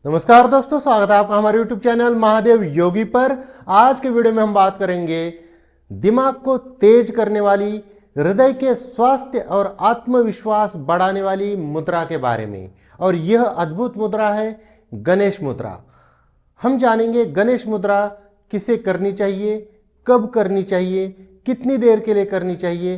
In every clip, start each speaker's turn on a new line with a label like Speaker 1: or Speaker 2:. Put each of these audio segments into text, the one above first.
Speaker 1: नमस्कार दोस्तों, स्वागत है आपका हमारे YouTube चैनल महादेव योगी पर। आज के वीडियो में हम बात करेंगे दिमाग को तेज करने वाली, हृदय के स्वास्थ्य और आत्मविश्वास बढ़ाने वाली मुद्रा के बारे में। और यह अद्भुत मुद्रा है गणेश मुद्रा। हम जानेंगे गणेश मुद्रा किसे करनी चाहिए, कब करनी चाहिए, कितनी देर के लिए करनी चाहिए,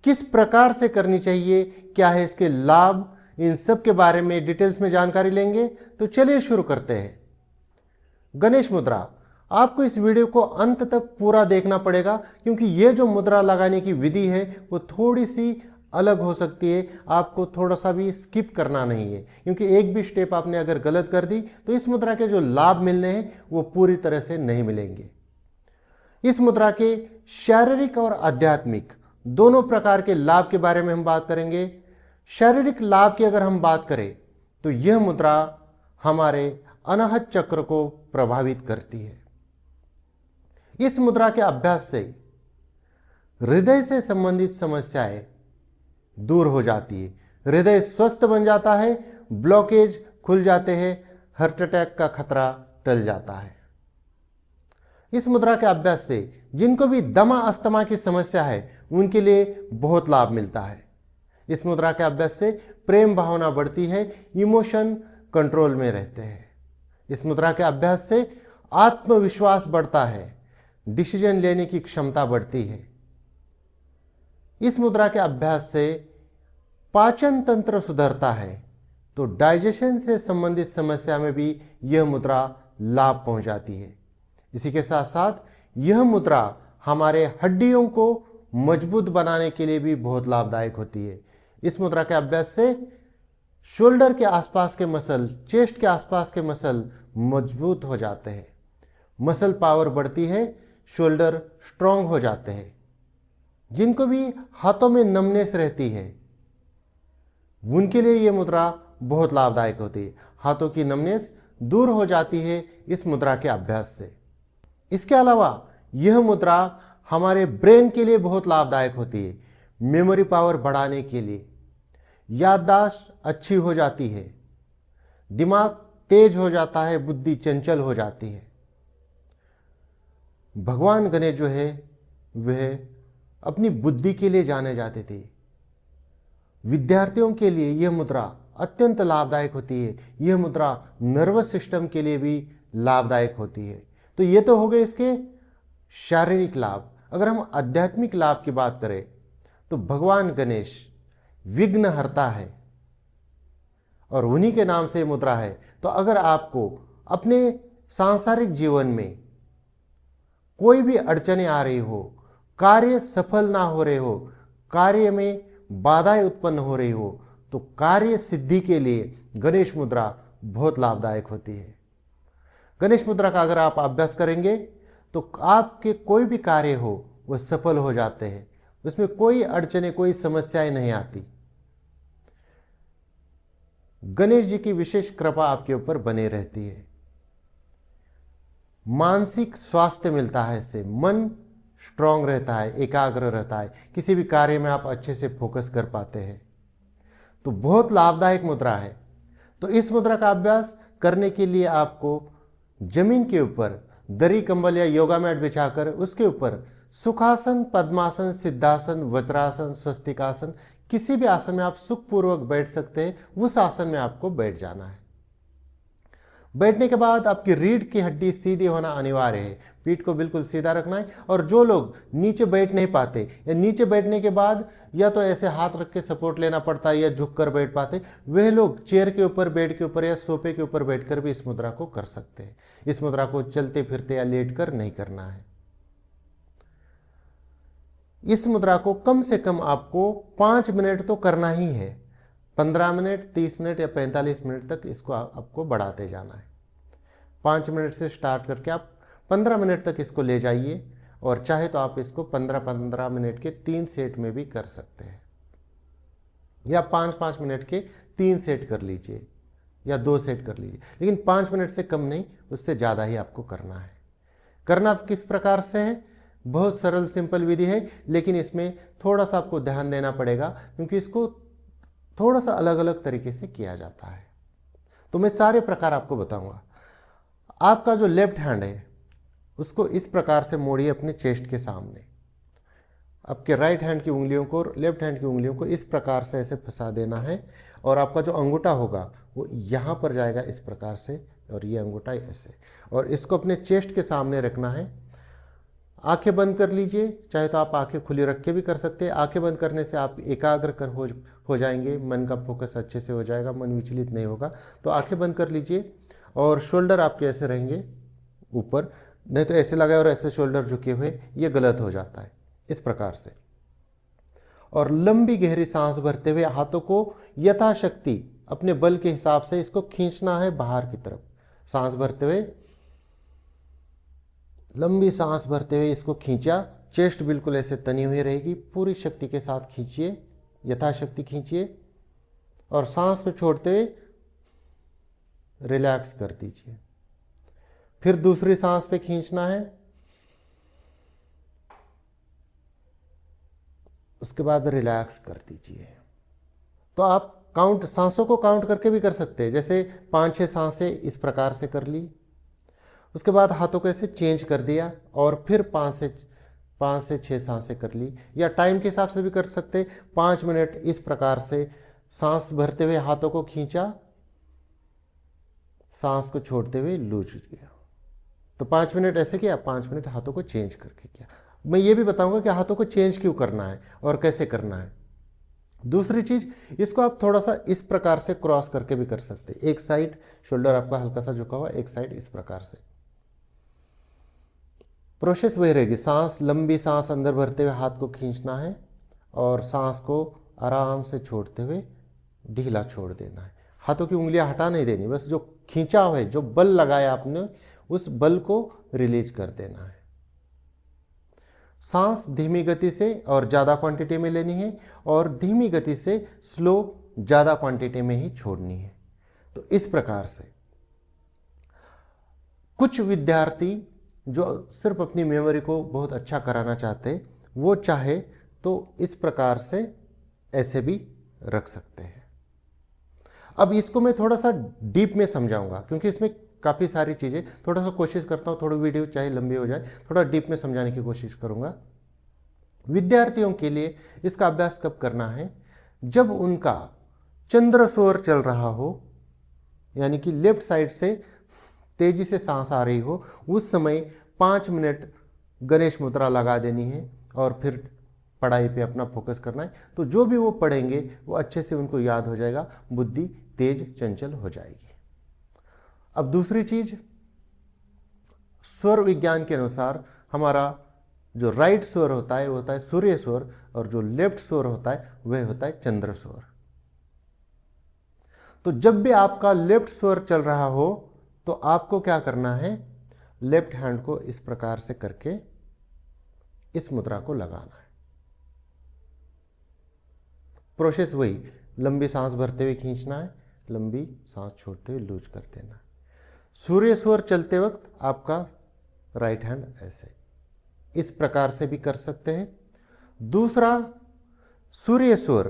Speaker 1: किस प्रकार से करनी चाहिए, क्या है इसके लाभ, इन सब के बारे में डिटेल्स में जानकारी लेंगे। तो चलिए शुरू करते हैं। गणेश मुद्रा, आपको इस वीडियो को अंत तक पूरा देखना पड़ेगा, क्योंकि यह जो मुद्रा लगाने की विधि है वो थोड़ी सी अलग हो सकती है। आपको थोड़ा सा भी स्किप करना नहीं है, क्योंकि एक भी स्टेप आपने अगर गलत कर दी तो इस मुद्रा के जो लाभ मिलने हैं वो पूरी तरह से नहीं मिलेंगे। इस मुद्रा के शारीरिक और आध्यात्मिक दोनों प्रकार के लाभ के बारे में हम बात करेंगे। शारीरिक लाभ की अगर हम बात करें तो यह मुद्रा हमारे अनाहत चक्र को प्रभावित करती है। इस मुद्रा के अभ्यास से हृदय से संबंधित समस्याएं दूर हो जाती है, हृदय स्वस्थ बन जाता है, ब्लॉकेज खुल जाते हैं, हार्ट अटैक का खतरा टल जाता है। इस मुद्रा के अभ्यास से जिनको भी दमा अस्थमा की समस्या है उनके लिए बहुत लाभ मिलता है। इस मुद्रा के अभ्यास से प्रेम भावना बढ़ती है, इमोशन कंट्रोल में रहते हैं। इस मुद्रा के अभ्यास से आत्मविश्वास बढ़ता है, डिसीजन लेने की क्षमता बढ़ती है। इस मुद्रा के अभ्यास से पाचन तंत्र सुधरता है, तो डाइजेशन से संबंधित समस्या में भी यह मुद्रा लाभ पहुंचाती है। इसी के साथ साथ यह मुद्रा हमारे हड्डियों को मजबूत बनाने के लिए भी बहुत लाभदायक होती है। इस मुद्रा के अभ्यास से शोल्डर के आसपास के मसल, चेस्ट के आसपास के मसल मजबूत हो जाते हैं, मसल पावर बढ़ती है, शोल्डर स्ट्रांग हो जाते हैं। जिनको भी हाथों में नमनेस रहती है उनके लिए यह मुद्रा बहुत लाभदायक होती है। हाथों की नमनेस दूर हो जाती है इस मुद्रा के अभ्यास से। इसके अलावा यह मुद्रा हमारे ब्रेन के लिए बहुत लाभदायक होती है, मेमोरी पावर बढ़ाने के लिए। याददाश्त अच्छी हो जाती है, दिमाग तेज हो जाता है, बुद्धि चंचल हो जाती है। भगवान गणेश जो है वह अपनी बुद्धि के लिए जाने जाते थे। विद्यार्थियों के लिए यह मुद्रा अत्यंत लाभदायक होती है। यह मुद्रा नर्वस सिस्टम के लिए भी लाभदायक होती है। तो ये तो हो गए इसके शारीरिक लाभ। अगर हम आध्यात्मिक लाभ की बात करें तो भगवान गणेश विघ्न हरता है और उन्हीं के नाम से मुद्रा है। तो अगर आपको अपने सांसारिक जीवन में कोई भी अड़चने आ रही हो, कार्य सफल ना हो रहे हो, कार्य में बाधाएं उत्पन्न हो रही हो, तो कार्य सिद्धि के लिए गणेश मुद्रा बहुत लाभदायक होती है। गणेश मुद्रा का अगर आप अभ्यास करेंगे तो आपके कोई भी कार्य हो वो सफल हो जाते हैं, उसमें कोई अड़चने, कोई समस्याएं नहीं आती। गणेश जी की विशेष कृपा आपके ऊपर बनी रहती है। मानसिक स्वास्थ्य मिलता है इससे, मन स्ट्रांग रहता है, एकाग्र रहता है, किसी भी कार्य में आप अच्छे से फोकस कर पाते हैं। तो बहुत लाभदायक मुद्रा है। तो इस मुद्रा का अभ्यास करने के लिए आपको जमीन के ऊपर दरी कंबल या योगा मैट बिछाकर उसके ऊपर सुखासन, पद्मासन, सिद्धासन, वज्रासन, स्वस्तिकासन, किसी भी आसन में आप सुखपूर्वक बैठ सकते हैं। उस आसन में आपको बैठ जाना है। बैठने के बाद आपकी रीढ़ की हड्डी सीधी होना अनिवार्य है, पीठ को बिल्कुल सीधा रखना है। और जो लोग नीचे बैठ नहीं पाते या नीचे बैठने के बाद या तो ऐसे हाथ रख के सपोर्ट लेना पड़ता है या झुक कर बैठ पाते, वह लोग चेयर के ऊपर, बेड के ऊपर या सोफे के ऊपर बैठकर भी इस मुद्रा को कर सकते हैं। इस मुद्रा को चलते फिरते या लेट कर नहीं करना है। इस मुद्रा को कम से कम आपको 5 मिनट तो करना ही है। 15 मिनट, 30 मिनट या 45 मिनट तक इसको आपको बढ़ाते जाना है। 5 मिनट से स्टार्ट करके आप 15 मिनट तक इसको ले जाइए, और चाहे तो आप इसको 15-15 मिनट के 3 सेट में भी कर सकते हैं, या 5-5 मिनट के 3 सेट कर लीजिए या 2 सेट कर लीजिए, लेकिन 5 मिनट से कम नहीं, उससे ज़्यादा ही आपको करना है। करना किस प्रकार से है? बहुत सरल सिंपल विधि है, लेकिन इसमें थोड़ा सा आपको ध्यान देना पड़ेगा, क्योंकि इसको थोड़ा सा अलग अलग तरीके से किया जाता है। तो मैं सारे प्रकार आपको बताऊंगा। आपका जो लेफ्ट हैंड है उसको इस प्रकार से मोड़िए अपने चेस्ट के सामने। आपके राइट हैंड की उंगलियों को और लेफ्ट हैंड की उंगलियों को इस प्रकार से ऐसे फंसा देना है, और आपका जो अंगूठा होगा वो यहाँ पर जाएगा इस प्रकार से, और ये अंगूठा ऐसे, और इसको अपने चेस्ट के सामने रखना है। आंखें बंद कर लीजिए, चाहे तो आप आंखें खुली रख के भी कर सकते हैं। आंखें बंद करने से आप एकाग्र कर हो जाएंगे, मन का फोकस अच्छे से हो जाएगा, मन विचलित नहीं होगा। तो आंखें बंद कर लीजिए और शोल्डर आपके ऐसे रहेंगे ऊपर, नहीं तो ऐसे लगाए और ऐसे शोल्डर झुके हुए, ये गलत हो जाता है। इस प्रकार से, और लंबी गहरी सांस भरते हुए हाथों को यथाशक्ति अपने बल के हिसाब से इसको खींचना है बाहर की तरफ। सांस भरते हुए, लंबी सांस भरते हुए इसको खींचा, चेस्ट बिल्कुल ऐसे तनी हुई रहेगी, पूरी शक्ति के साथ खींचिए, यथाशक्ति खींचिए, और सांस को छोड़ते हुए रिलैक्स कर दीजिए। फिर दूसरी सांस पे खींचना है, उसके बाद रिलैक्स कर दीजिए। तो आप सांसों को काउंट करके भी कर सकते हैं, जैसे 5-6 सांसें इस प्रकार से कर ली, उसके बाद हाथों को ऐसे चेंज कर दिया और फिर 5 से 6 सांसें कर ली, या टाइम के हिसाब से भी कर सकते। 5 मिनट इस प्रकार से सांस भरते हुए हाथों को खींचा, सांस को छोड़ते हुए लूज किया। तो 5 मिनट ऐसे किया, 5 मिनट हाथों को चेंज करके किया। मैं ये भी बताऊंगा कि हाथों को चेंज क्यों करना है और कैसे करना है। दूसरी चीज, इसको आप थोड़ा सा इस प्रकार से क्रॉस करके भी कर सकते हैं। एक साइड शोल्डर आपका हल्का सा झुका हुआ, एक साइड इस प्रकार से। प्रोसेस वही रहेगी, सांस, लंबी सांस अंदर भरते हुए हाथ को खींचना है और सांस को आराम से छोड़ते हुए ढीला छोड़ देना है। हाथों की उंगलियां हटा नहीं देनी, बस जो खींचा हुआ है, जो बल लगाया आपने, उस बल को रिलीज कर देना है। सांस धीमी गति से और ज़्यादा क्वांटिटी में लेनी है, और धीमी गति से स्लो ज़्यादा क्वांटिटी में ही छोड़नी है। तो इस प्रकार से कुछ विद्यार्थी जो सिर्फ अपनी मेमोरी को बहुत अच्छा कराना चाहते, वो चाहे तो इस प्रकार से ऐसे भी रख सकते हैं। अब इसको मैं थोड़ा सा डीप में समझाऊंगा, क्योंकि इसमें काफ़ी सारी चीज़ें, थोड़ा सा कोशिश करता हूँ, थोड़ी वीडियो चाहे लंबी हो जाए, थोड़ा डीप में समझाने की कोशिश करूँगा। विद्यार्थियों के लिए इसका अभ्यास कब करना है? जब उनका चंद्रसौर चल रहा हो, यानी कि लेफ्ट साइड से तेजी से सांस आ रही हो, उस समय 5 मिनट गणेश मुद्रा लगा देनी है और फिर पढ़ाई पे अपना फोकस करना है। तो जो भी वो पढ़ेंगे वो अच्छे से उनको याद हो जाएगा, बुद्धि तेज चंचल हो जाएगी। अब दूसरी चीज, स्वर विज्ञान के अनुसार हमारा जो राइट स्वर होता है वो होता है सूर्य स्वर, और जो लेफ्ट स्वर होता है वह होता है चंद्र स्वर। तो जब भी आपका लेफ्ट स्वर चल रहा हो तो आपको क्या करना है? लेफ्ट हैंड को इस प्रकार से करके इस मुद्रा को लगाना है। प्रोसेस वही, लंबी सांस भरते हुए खींचना है, लंबी सांस छोड़ते हुए लूज कर देना है। सूर्य स्वर चलते वक्त आपका राइट हैंड ऐसे, इस प्रकार से भी कर सकते हैं। दूसरा, सूर्य स्वर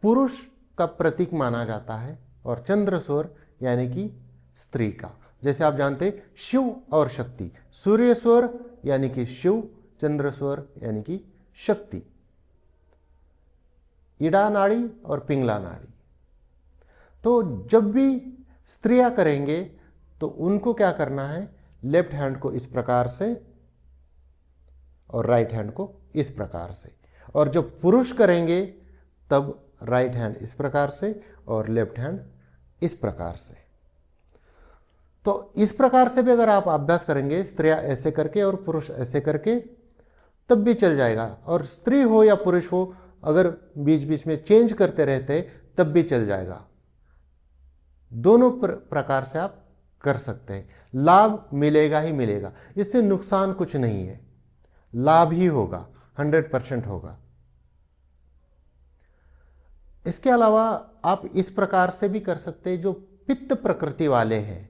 Speaker 1: पुरुष का प्रतीक माना जाता है और चंद्र स्वर यानी कि स्त्री का। जैसे आप जानते हैं शिव और शक्ति, सूर्य स्वर यानी कि शिव, चंद्र स्वर यानी कि शक्ति। इड़ा नाड़ी और पिंगला नाड़ी। तो जब भी स्त्रियां करेंगे तो उनको क्या करना है? लेफ्ट हैंड को इस प्रकार से और राइट हैंड को इस प्रकार से, और जब पुरुष करेंगे तब राइट हैंड इस प्रकार से और लेफ्ट हैंड इस प्रकार से। तो इस प्रकार से भी अगर आप अभ्यास करेंगे, स्त्रियां ऐसे करके और पुरुष ऐसे करके, तब भी चल जाएगा। और स्त्री हो या पुरुष हो, अगर बीच बीच में चेंज करते रहते तब भी चल जाएगा। दोनों प्रकार से आप कर सकते हैं। लाभ मिलेगा ही मिलेगा, इससे नुकसान कुछ नहीं है, लाभ ही होगा, 100% होगा। इसके अलावा आप इस प्रकार से भी कर सकते हैं। जो पित्त प्रकृति वाले हैं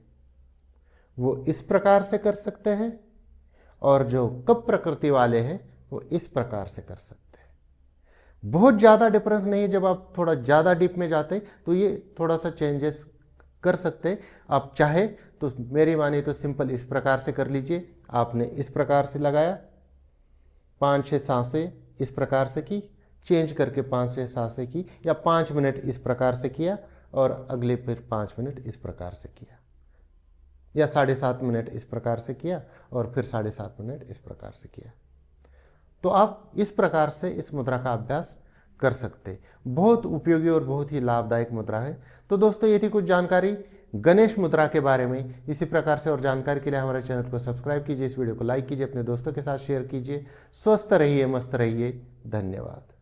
Speaker 1: वो इस प्रकार से कर सकते हैं, और जो कफ प्रकृति वाले हैं वो इस प्रकार से कर सकते हैं। बहुत ज़्यादा डिफरेंस नहीं है। जब आप थोड़ा ज़्यादा डीप में जाते हैं तो ये थोड़ा सा चेंजेस कर सकते। आप चाहे तो मेरी माने तो सिंपल इस प्रकार से कर लीजिए। आपने इस प्रकार से लगाया, 5-6 सांसें इस प्रकार से की, चेंज करके 5-6 सांसें की, या 5 मिनट इस प्रकार से किया और अगले फिर 5 मिनट इस प्रकार से किया, या 7.5 मिनट इस प्रकार से किया और फिर 7.5 मिनट इस प्रकार से किया। तो आप इस प्रकार से इस मुद्रा का अभ्यास कर सकते। बहुत उपयोगी और बहुत ही लाभदायक मुद्रा है। तो दोस्तों, ये थी कुछ जानकारी गणेश मुद्रा के बारे में। इसी प्रकार से और जानकारी के लिए हमारे चैनल को सब्सक्राइब कीजिए, इस वीडियो को लाइक कीजिए, अपने दोस्तों के साथ शेयर कीजिए। स्वस्थ रहिए, मस्त रहिए। धन्यवाद।